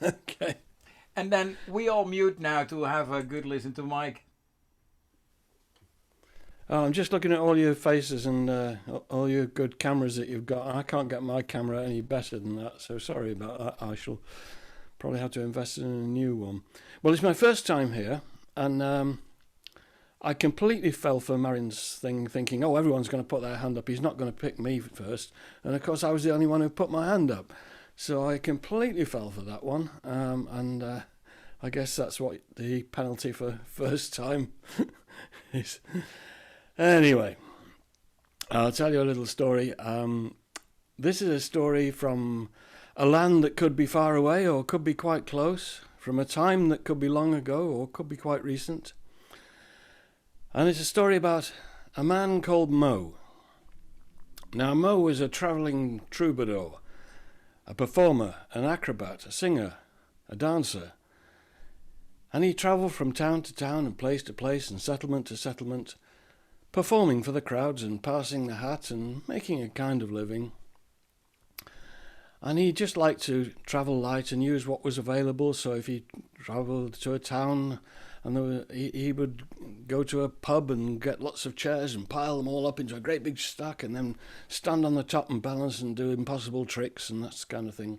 Okay. And then we all mute now to have a good listen to Mike. Oh, I'm just looking at all your faces and all your good cameras that you've got. I can't get my camera any better than that, so sorry about that. I shall probably have to invest in a new one. Well, it's my first time here, and I completely fell for Marin's thing, thinking, oh, everyone's going to put their hand up. He's not going to pick me first. And, of course, I was the only one who put my hand up. So I completely fell for that one, and I guess that's what the penalty for first time is. Anyway, I'll tell you a little story. This is a story from a land that could be far away or could be quite close, from a time that could be long ago or could be quite recent. And it's a story about a man called Mo. Now, Mo was a travelling troubadour, a performer, an acrobat, a singer, a dancer. And he travelled from town to town and place to place and settlement to settlement, performing for the crowds and passing the hat and making a kind of living. And he just liked to travel light and use what was available. So if he travelled to a town, and he would go to a pub and get lots of chairs and pile them all up into a great big stack and then stand on the top and balance and do impossible tricks and that kind of thing.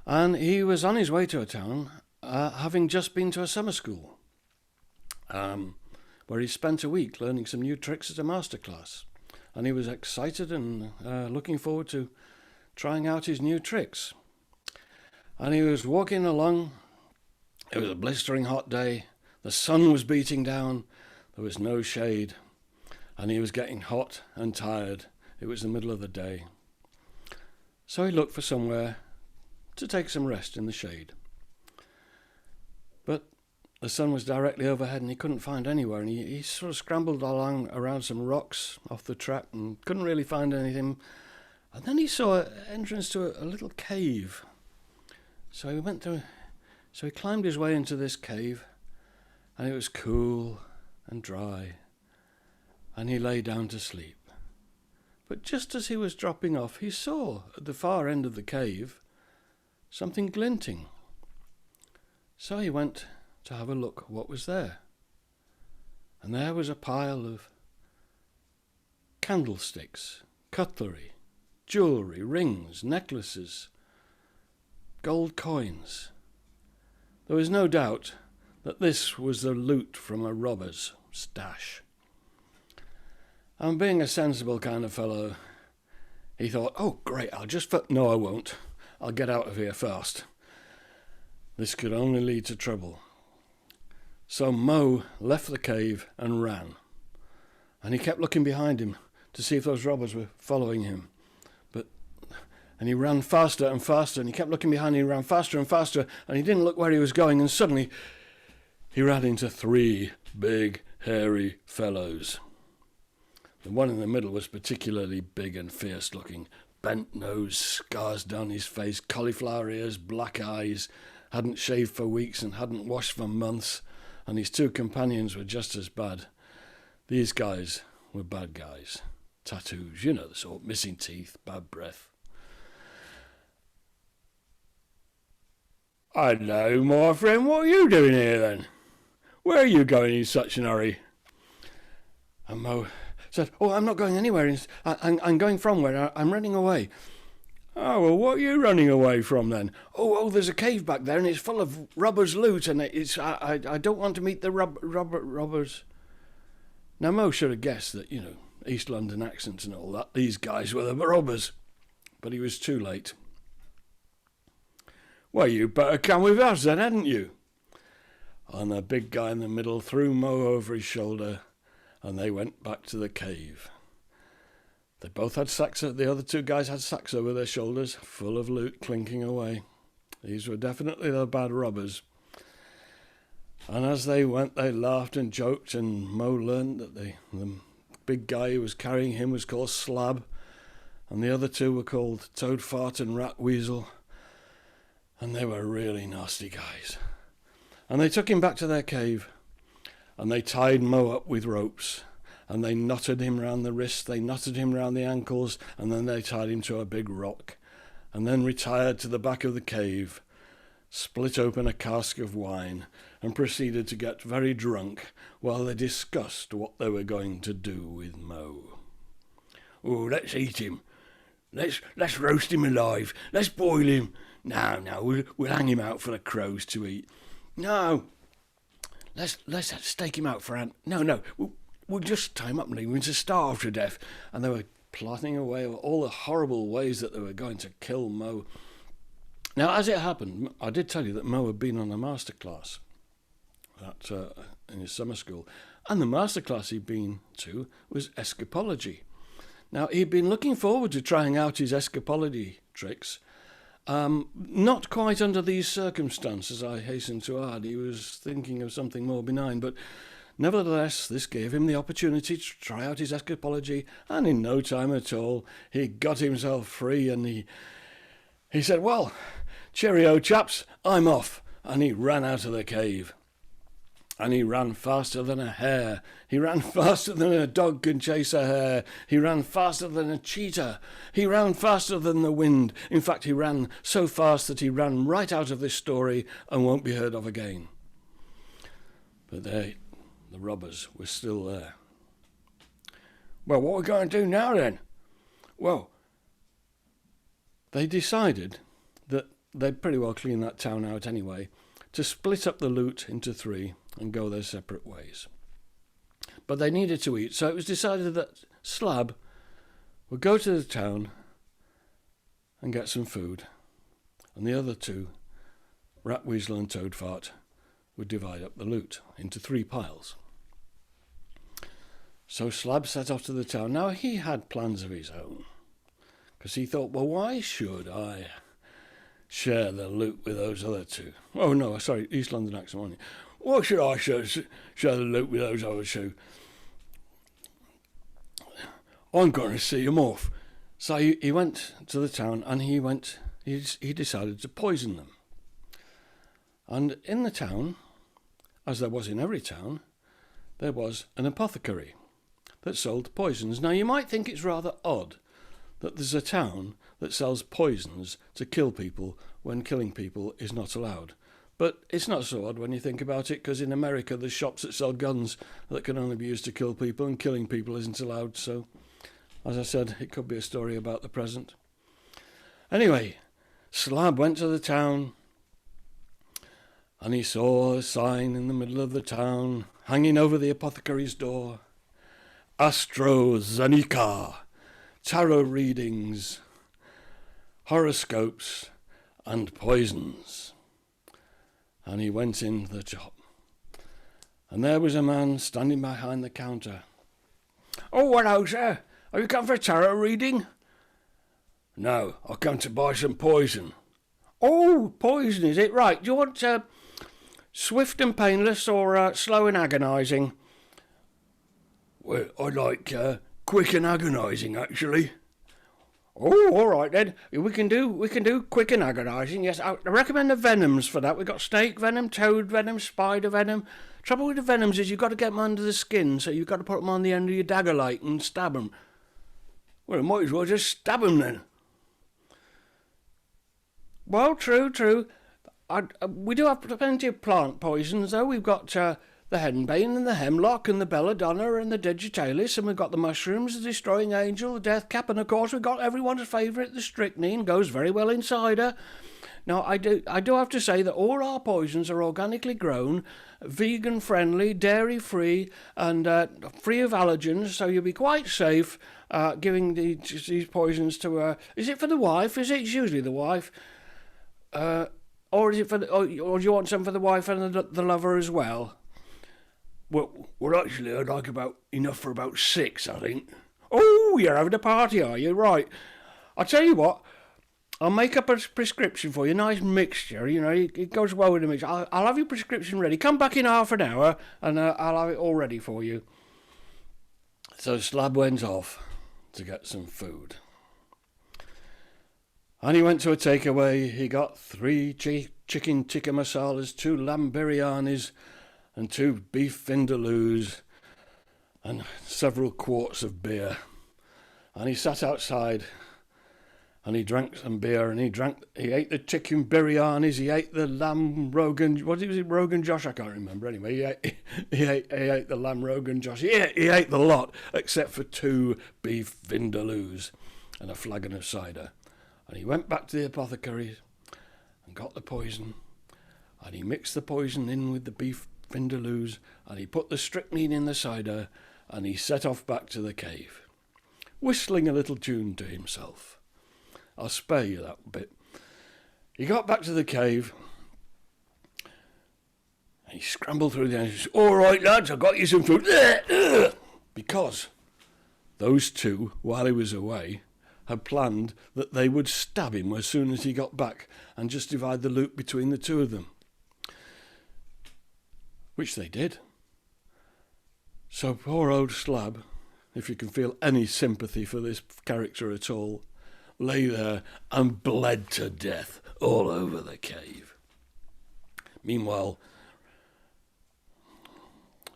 And he was on his way to a town, having just been to a summer school, where he spent a week learning some new tricks at a masterclass. And he was excited and looking forward to trying out his new tricks. And he was walking along. It was a blistering hot day. The sun was beating down. There was no shade. And he was getting hot and tired. It was the middle of the day. So he looked for somewhere to take some rest in the shade. But the sun was directly overhead and he couldn't find anywhere. And he sort of scrambled along around some rocks off the track and couldn't really find anything. And then he saw an entrance to a little cave. So he climbed his way into this cave, and it was cool and dry, and he lay down to sleep. But just as he was dropping off, he saw at the far end of the cave something glinting. So he went to have a look what was there. And there was a pile of candlesticks, cutlery, jewellery, rings, necklaces, gold coins. There was no doubt that this was the loot from a robber's stash. And being a sensible kind of fellow, he thought, oh great, no I won't. I'll get out of here fast. This could only lead to trouble. So Mo left the cave and ran. And he kept looking behind him to see if those robbers were following him. And he ran faster and faster, and he kept looking behind him, he ran faster and faster, and he didn't look where he was going, and suddenly he ran into 3 big, hairy fellows. The one in the middle was particularly big and fierce-looking, bent nose, scars down his face, cauliflower ears, black eyes, hadn't shaved for weeks and hadn't washed for months, and his 2 companions were just as bad. These guys were bad guys. Tattoos, you know the sort, missing teeth, bad breath. Hello, my friend, what are you doing here then? Where are you going in such an hurry? And Mo said, oh, I'm not going anywhere. I'm going from where I'm running away. Oh, well, what are you running away from then? Oh, there's a cave back there and it's full of robbers' loot and I don't want to meet the robbers. Now, Mo should have guessed that, East London accents and all that, these guys were the robbers. But he was too late. Well, you better come with us then, hadn't you? And the big guy in the middle threw Mo over his shoulder, and they went back to the cave. They both had sacks, the other 2 guys had sacks over their shoulders, full of loot clinking away. These were definitely the bad robbers. And as they went, they laughed and joked, and Mo learned that the big guy who was carrying him was called Slab, and the other 2 were called Toad Fart and Rat Weasel. And they were really nasty guys. And they took him back to their cave, and they tied Mo up with ropes, and they knotted him round the wrists, they knotted him round the ankles, and then they tied him to a big rock, and then retired to the back of the cave split open a cask of wine, and proceeded to get very drunk while they discussed what they were going to do with Mo. "Oh, let's eat him. Let's roast him alive. Let's boil him. No, we'll hang him out for the crows to eat. No, let's stake him out for No, we'll just tie him up and leave him to starve to death." And they were plotting away all the horrible ways that they were going to kill Mo. Now, as it happened, I did tell you that Mo had been on a masterclass in his summer school, and the masterclass he'd been to was escapology. Now, he'd been looking forward to trying out his escapology tricks, not quite under these circumstances, I hasten to add. He was thinking of something more benign, but nevertheless, this gave him the opportunity to try out his escapology, and in no time at all, he got himself free, and he said, "Well, cheerio, chaps, I'm off," and he ran out of the cave. And he ran faster than a hare. He ran faster than a dog can chase a hare. He ran faster than a cheetah. He ran faster than the wind. In fact, he ran so fast that he ran right out of this story and won't be heard of again. But the robbers were still there. "Well, what are we going to do now then?" Well, they decided that they'd pretty well clean that town out anyway, to split up the loot into 3 and go their separate ways. But they needed to eat, so it was decided that Slab would go to the town and get some food, and the other 2, Rat, Weasel and Toadfart, would divide up the loot into 3 piles. So Slab set off to the town. Now, he had plans of his own, because he thought, well, why should I share the loot with those other 2? Oh, no, sorry, East London accent, wasn't it? Why should I share the loot with those other 2? I'm going to see them off. So he went to the town, and he decided to poison them. And in the town, as there was in every town, there was an apothecary that sold poisons. Now, you might think it's rather odd that there's a town that sells poisons to kill people when killing people is not allowed. But it's not so odd when you think about it, because in America there's shops that sell guns that can only be used to kill people, and killing people isn't allowed. So, as I said, it could be a story about the present. Anyway, Slab went to the town, and he saw a sign in the middle of the town, hanging over the apothecary's door: AstroZeneca, tarot readings, horoscopes, and poisons. And he went in the shop, and there was a man standing behind the counter. "Oh, hello, sir. Have you come for a tarot reading?" "No, I've come to buy some poison." "Oh, poison, is it? Right. Do you want swift and painless or slow and agonising?" "Well, I'd like quick and agonising, actually." "Oh, all right then. We can do quick and agonising. Yes, I recommend the venoms for that. We've got snake venom, toad venom, spider venom. Trouble with the venoms is you've got to get them under the skin, so you've got to put them on the end of your dagger light and stab them. Well, I might as well just stab them then." "Well, true. We do have plenty of plant poisons, though. We've got the henbane and the hemlock and the belladonna and the digitalis, and we've got the mushrooms, the destroying angel, the death cap, and of course we've got everyone's favourite, the strychnine. Goes very well in cider. Now, I do have to say that all our poisons are organically grown, vegan friendly, dairy free, and free of allergens, so you'll be quite safe giving these poisons to is it for the wife? It's usually the wife. Or is it or do you want some for the wife and the lover as well? Well, actually, I'd like enough for about 6, I think. Oh, you're having a party, are you? Right. I'll tell you what. I'll make up a prescription for you, a nice mixture. You know, it goes well with the mixture. I'll have your prescription ready. Come back in half an hour, and I'll have it all ready for you. So Slab went off to get some food. And he went to a takeaway. He got 3 chicken tikka masalas, 2 lamb biryanis, and 2 beef vindaloos, and several quarts of beer. And he sat outside, and he drank some beer, and he ate the chicken biryanis, he ate the lamb rogan, what was it, rogan josh? I can't remember. Anyway, he ate the lamb rogan josh. He ate the lot, except for 2 beef vindaloos and a flagon of cider. And he went back to the apothecary's and got the poison, and he mixed the poison in with the beef vindaloos, and he put the strychnine in the cider, and he set off back to the cave, whistling a little tune to himself. I'll spare you that bit. He got back to the cave. He scrambled through the entrance. All right, lads, I've got you some food. Because those 2, while he was away, had planned that they would stab him as soon as he got back and just divide the loot between the 2 of them. Which they did. So poor old Slab, if you can feel any sympathy for this character at all, lay there and bled to death all over the cave. Meanwhile,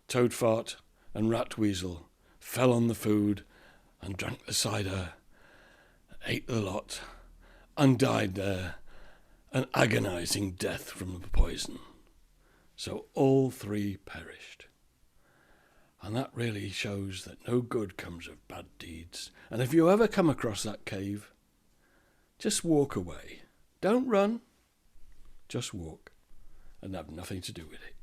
Toadfart and Ratweasel fell on the food and drank the cider, ate the lot, and died there an agonizing death from the poison. So all 3 perished. And that really shows that no good comes of bad deeds. And if you ever come across that cave, just walk away. Don't run. Just walk and have nothing to do with it.